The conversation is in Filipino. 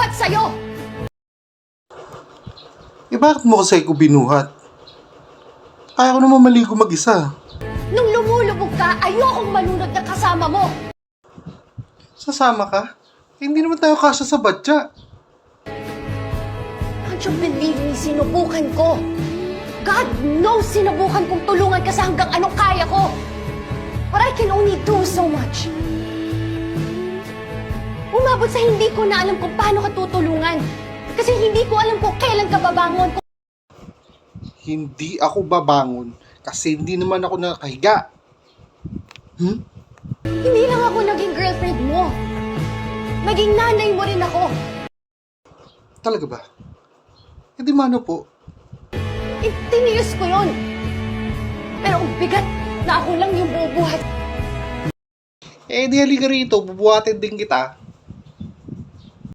binuhat sa'yo! Eh bakit mo kasi ako binuhat? Kaya ko naman maligo mag-isa. Nung lumulubog ka, ayokong malunod na kasama mo! Sasama ka? Eh, hindi naman tayo kasya sa batya. Can't you believe me? Sinubukan ko! God knows sinubukan kong tulungan ka sa hanggang anong kaya ko! But I can only do so much. Umabot sa hindi ko na alam kung paano ka tutulungan. Kasi hindi ko alam kung kailan ka babangon. Hindi ako babangon kasi hindi naman ako nakahiga. Hindi lang ako naging girlfriend mo. Naging nanay mo rin ako. Talaga ba? Eh di mano po? Tiniis ko yun. Pero ang bigat na ako lang yung bubuhat. Eh di halika rito, bubuhatin din kita.